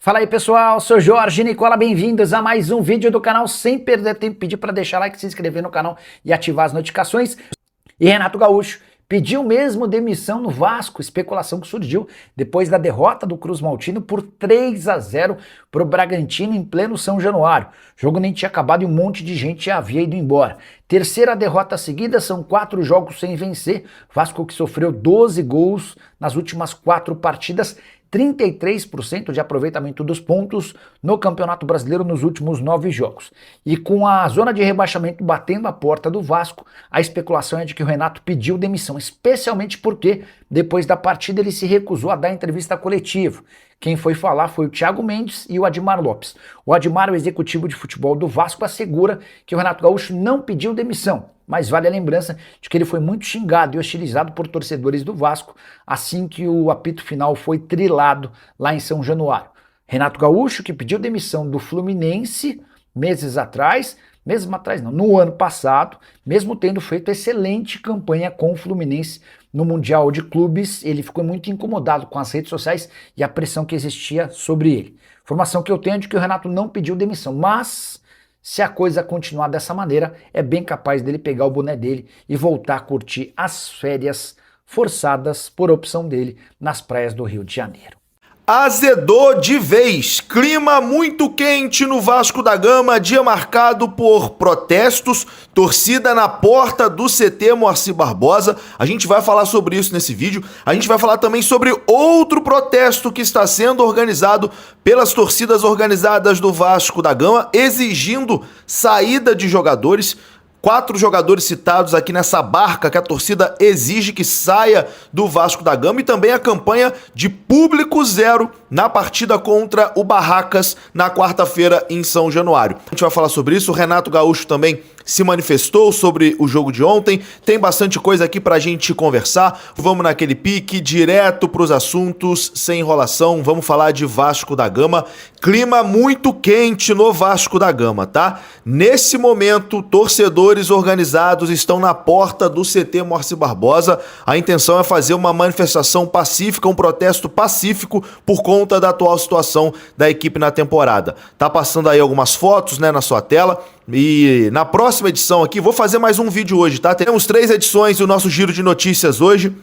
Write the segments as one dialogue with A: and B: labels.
A: Fala aí pessoal, sou Jorge Nicola, bem-vindos a mais um vídeo do canal. Sem perder tempo, pedir para deixar like, se inscrever no canal e ativar as notificações. E Renato Gaúcho pediu mesmo demissão no Vasco, especulação que surgiu depois da derrota do Cruz Maltino por 3-0 para o Bragantino em pleno São Januário. O jogo nem tinha acabado e um monte de gente já havia ido embora. Terceira derrota seguida, são 4 jogos sem vencer. Vasco que sofreu 12 gols nas últimas 4 partidas, 33% de aproveitamento dos pontos no Campeonato Brasileiro nos últimos 9 jogos. E com a zona de rebaixamento batendo a porta do Vasco, a especulação é de que o Renato pediu demissão, especialmente porque depois da partida ele se recusou a dar entrevista coletiva. Quem foi falar foi o Thiago Mendes e o Admar Lopes. O Admar, o executivo de futebol do Vasco, assegura que o Renato Gaúcho não pediu demissão, mas vale a lembrança de que ele foi muito xingado e hostilizado por torcedores do Vasco assim que o apito final foi trilado lá em São Januário. Renato Gaúcho, que pediu demissão do Fluminense no ano passado, mesmo tendo feito excelente campanha com o Fluminense no Mundial de Clubes, ele ficou muito incomodado com as redes sociais e a pressão que existia sobre ele. Informação que eu tenho é de que o Renato não pediu demissão, mas se a coisa continuar dessa maneira, é bem capaz dele pegar o boné dele e voltar a curtir as férias forçadas por opção dele nas praias do Rio de Janeiro.
B: Azedou de vez, clima muito quente no Vasco da Gama, dia marcado por protestos, torcida na porta do CT Moacir Barbosa. A gente vai falar sobre isso nesse vídeo. A gente vai falar também sobre outro protesto que está sendo organizado pelas torcidas organizadas do Vasco da Gama, exigindo saída de jogadores. 4 jogadores citados aqui nessa barca que a torcida exige que saia do Vasco da Gama, e também a campanha de público zero na partida contra o Barracas na quarta-feira em São Januário. A gente vai falar sobre isso. O Renato Gaúcho também se manifestou sobre o jogo de ontem. Tem bastante coisa aqui pra gente conversar. Vamos naquele pique, direto pros assuntos, sem enrolação. Vamos falar de Vasco da Gama. Clima muito quente no Vasco da Gama, tá? Nesse momento, torcedores organizados estão na porta do CT Moacir Barbosa. A intenção é fazer uma manifestação pacífica, um protesto pacífico por conta da atual situação da equipe na temporada. Tá passando aí algumas fotos, né, na sua tela. E na próxima edição aqui, vou fazer mais um vídeo hoje, tá? Temos 3 edições do nosso giro de notícias hoje.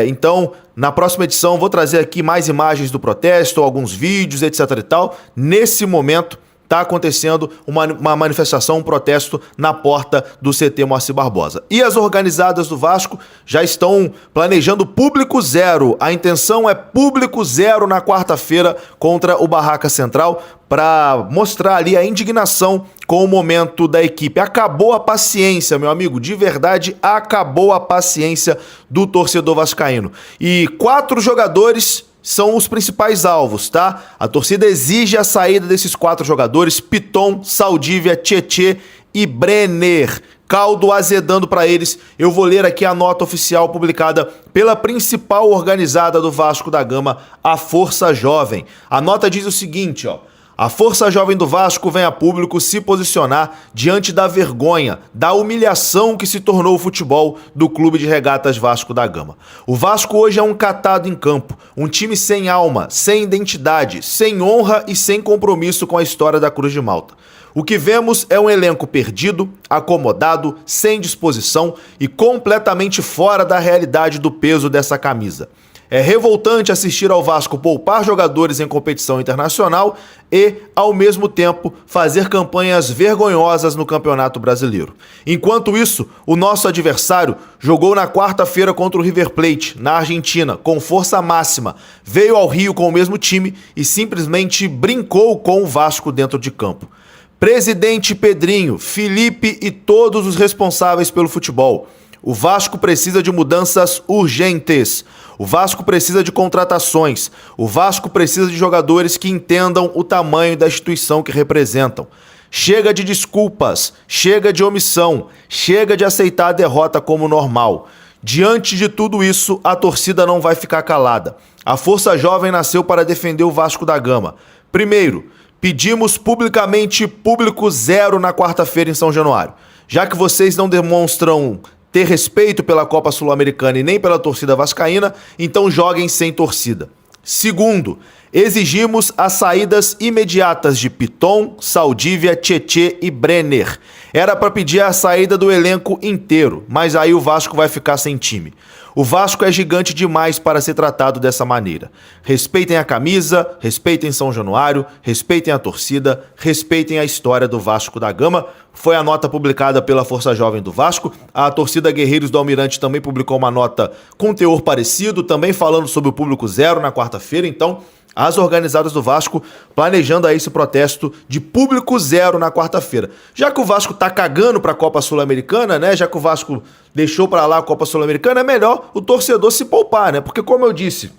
B: Então, na próxima edição, vou trazer aqui mais imagens do protesto, alguns vídeos, etc e tal. Nesse momento, tá acontecendo uma manifestação, um protesto na porta do CT Moacir Barbosa. E as organizadas do Vasco já estão planejando público zero. A intenção é público zero na quarta-feira contra o Barraca Central, para mostrar ali a indignação com o momento da equipe. Acabou a paciência, meu amigo, de verdade, acabou a paciência do torcedor vascaíno. E 4 jogadores são os principais alvos, tá? A torcida exige a saída desses 4 jogadores: Piton, Saldívia, Tietê e Brenner. Caldo azedando para eles. Eu vou ler aqui a nota oficial publicada pela principal organizada do Vasco da Gama, a Força Jovem. A nota diz o seguinte, ó: a Força Jovem do Vasco vem a público se posicionar diante da vergonha, da humilhação que se tornou o futebol do Clube de Regatas Vasco da Gama. O Vasco hoje é um catado em campo, um time sem alma, sem identidade, sem honra e sem compromisso com a história da Cruz de Malta. O que vemos é um elenco perdido, acomodado, sem disposição e completamente fora da realidade do peso dessa camisa. É revoltante assistir ao Vasco poupar jogadores em competição internacional e, ao mesmo tempo, fazer campanhas vergonhosas no Campeonato Brasileiro. Enquanto isso, o nosso adversário jogou na quarta-feira contra o River Plate, na Argentina, com força máxima, veio ao Rio com o mesmo time e simplesmente brincou com o Vasco dentro de campo. Presidente Pedrinho, Felipe e todos os responsáveis pelo futebol, o Vasco precisa de mudanças urgentes. O Vasco precisa de contratações. O Vasco precisa de jogadores que entendam o tamanho da instituição que representam. Chega de desculpas, chega de omissão, chega de aceitar a derrota como normal. Diante de tudo isso, a torcida não vai ficar calada. A Força Jovem nasceu para defender o Vasco da Gama. Primeiro, pedimos publicamente público zero na quarta-feira em São Januário. Já que vocês não demonstram ter respeito pela Copa Sul-Americana e nem pela torcida vascaína, então joguem sem torcida. Segundo, exigimos as saídas imediatas de Piton, Saldívia, Tietê e Brenner. Era para pedir a saída do elenco inteiro, mas aí o Vasco vai ficar sem time. O Vasco é gigante demais para ser tratado dessa maneira. Respeitem a camisa, respeitem São Januário, respeitem a torcida, respeitem a história do Vasco da Gama. Foi a nota publicada pela Força Jovem do Vasco. A torcida Guerreiros do Almirante também publicou uma nota com teor parecido, também falando sobre o público zero na quarta-feira. Então, as organizadas do Vasco planejando aí esse protesto de público zero na quarta-feira. Já que o Vasco tá cagando pra Copa Sul-Americana, né? Já que o Vasco deixou pra lá a Copa Sul-Americana, é melhor o torcedor se poupar, né? Porque, como eu disse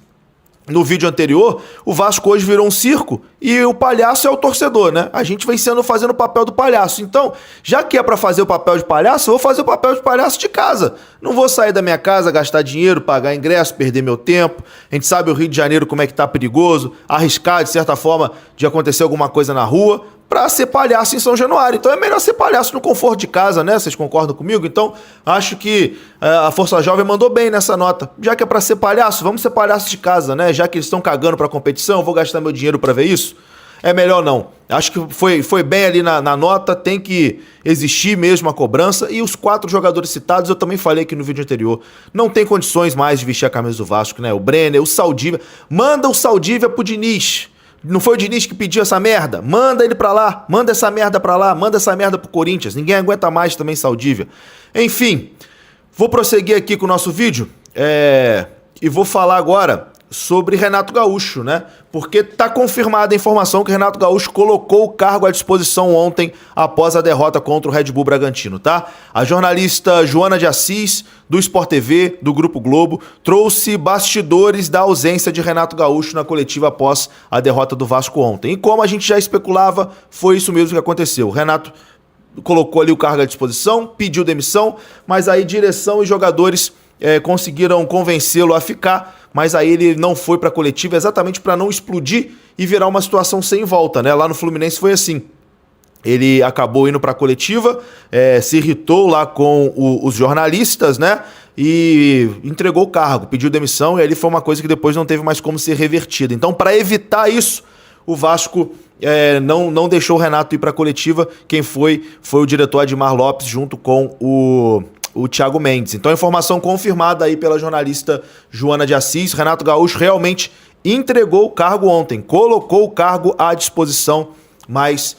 B: no vídeo anterior, o Vasco hoje virou um circo e o palhaço é o torcedor, né? A gente vem fazendo o papel do palhaço. Então, já que é pra fazer o papel de palhaço, eu vou fazer o papel de palhaço de casa. Não vou sair da minha casa, gastar dinheiro, pagar ingresso, perder meu tempo. A gente sabe o Rio de Janeiro como é que tá perigoso, arriscar, de certa forma, de acontecer alguma coisa na rua, pra ser palhaço em São Januário. Então é melhor ser palhaço no conforto de casa, né? Vocês concordam comigo? Então, acho que a Força Jovem mandou bem nessa nota. Já que é pra ser palhaço, vamos ser palhaço de casa, né? Já que eles estão cagando pra competição, eu vou gastar meu dinheiro pra ver isso? É melhor não. Acho que foi bem ali na nota, tem que existir mesmo a cobrança. E os 4 jogadores citados, eu também falei aqui no vídeo anterior, não tem condições mais de vestir a camisa do Vasco, né? O Brenner, o Saldívia. Manda o Saldívia pro Diniz. Não foi o Diniz que pediu essa merda? Manda ele pra lá, manda essa merda pra lá, manda essa merda pro Corinthians. Ninguém aguenta mais também Saldívia. Enfim, vou prosseguir aqui com o nosso vídeo e vou falar agora sobre Renato Gaúcho, né? Porque tá confirmada a informação que Renato Gaúcho colocou o cargo à disposição ontem após a derrota contra o Red Bull Bragantino, tá? A jornalista Joana de Assis, do Sport TV, do Grupo Globo, trouxe bastidores da ausência de Renato Gaúcho na coletiva após a derrota do Vasco ontem. E como a gente já especulava, foi isso mesmo que aconteceu. O Renato colocou ali o cargo à disposição, pediu demissão, mas aí direção e jogadores conseguiram convencê-lo a ficar, mas aí ele não foi para a coletiva exatamente para não explodir e virar uma situação sem volta, né? Lá no Fluminense foi assim. Ele acabou indo para a coletiva, se irritou lá com os jornalistas, né? E entregou o cargo, pediu demissão, e aí foi uma coisa que depois não teve mais como ser revertida. Então, para evitar isso, o Vasco não deixou o Renato ir para a coletiva. Quem foi o diretor Admar Lopes junto com o Thiago Mendes. Então, a informação confirmada aí pela jornalista Joana de Assis, Renato Gaúcho realmente entregou o cargo ontem, colocou o cargo à disposição, mas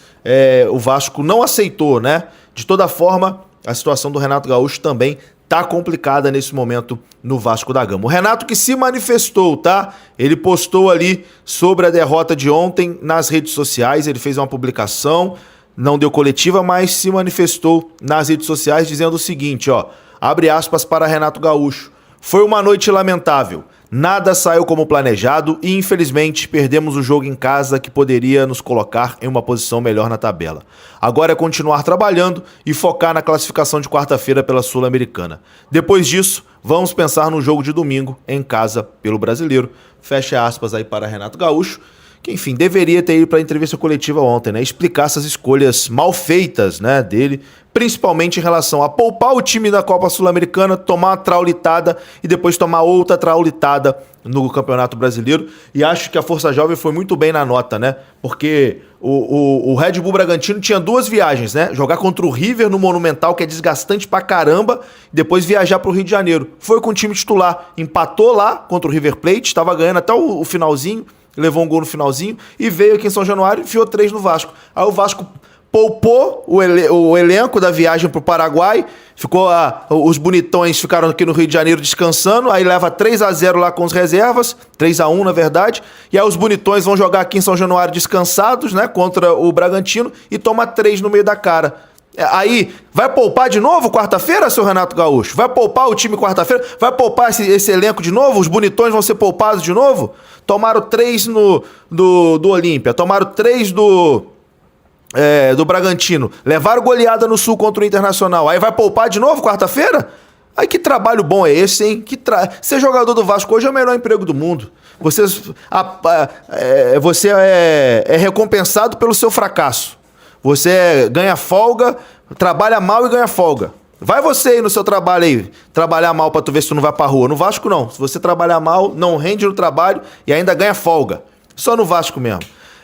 B: o Vasco não aceitou, né? De toda forma, a situação do Renato Gaúcho também tá complicada nesse momento no Vasco da Gama. O Renato que se manifestou, tá? Ele postou ali sobre a derrota de ontem nas redes sociais, ele fez uma publicação, não deu coletiva, mas se manifestou nas redes sociais dizendo o seguinte, ó, abre aspas para Renato Gaúcho. Foi uma noite lamentável. Nada saiu como planejado e, infelizmente, perdemos o jogo em casa que poderia nos colocar em uma posição melhor na tabela. Agora é continuar trabalhando e focar na classificação de quarta-feira pela Sul-Americana. Depois disso, vamos pensar no jogo de domingo em casa pelo Brasileiro. Fecha aspas aí para Renato Gaúcho, que, enfim, deveria ter ido para a entrevista coletiva ontem, né? Explicar essas escolhas mal feitas, né, dele, principalmente em relação a poupar o time da Copa Sul-Americana, tomar uma traulitada e depois tomar outra traulitada no Campeonato Brasileiro. E acho que a Força Jovem foi muito bem na nota, né? Porque o Red Bull Bragantino tinha 2 viagens, né? Jogar contra o River no Monumental, que é desgastante pra caramba, e depois viajar pro Rio de Janeiro. Foi com o time titular, empatou lá contra o River Plate, estava ganhando até o finalzinho, levou um gol no finalzinho e veio aqui em São Januário e enfiou 3 no Vasco. Aí o Vasco poupou o elenco da viagem pro Paraguai, os bonitões ficaram aqui no Rio de Janeiro descansando, aí leva 3-0 lá com os reservas, 3-1 na verdade, e aí os bonitões vão jogar aqui em São Januário descansados, né, contra o Bragantino e toma 3 no meio da cara. Aí, vai poupar de novo quarta-feira, seu Renato Gaúcho? Vai poupar o time quarta-feira? Vai poupar esse elenco de novo? Os bonitões vão ser poupados de novo? Tomaram 3 do Olímpia, tomaram 3 do Bragantino, levaram goleada no Sul contra o Internacional. Aí vai poupar de novo quarta-feira? Aí que trabalho bom é esse, hein? Ser jogador do Vasco hoje é o melhor emprego do mundo. Você é recompensado pelo seu fracasso. Você ganha folga, trabalha mal e ganha folga. Vai você aí no seu trabalho aí, trabalhar mal pra tu ver se tu não vai pra rua. No Vasco não. Se você trabalhar mal, não rende no trabalho e ainda ganha folga. Só no Vasco mesmo.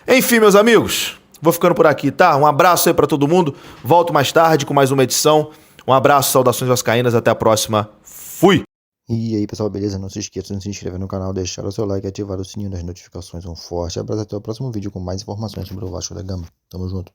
B: Enfim, meus amigos, vou ficando por aqui, tá? Um abraço aí pra todo mundo. Volto mais tarde com mais uma edição. Um abraço, saudações vascaínas, até a próxima. Fui!
C: E aí pessoal, beleza? Não se esqueça de se inscrever no canal, deixar o seu like e ativar o sininho das notificações. Um forte abraço, até o próximo vídeo com mais informações sobre o Vasco da Gama. Tamo junto.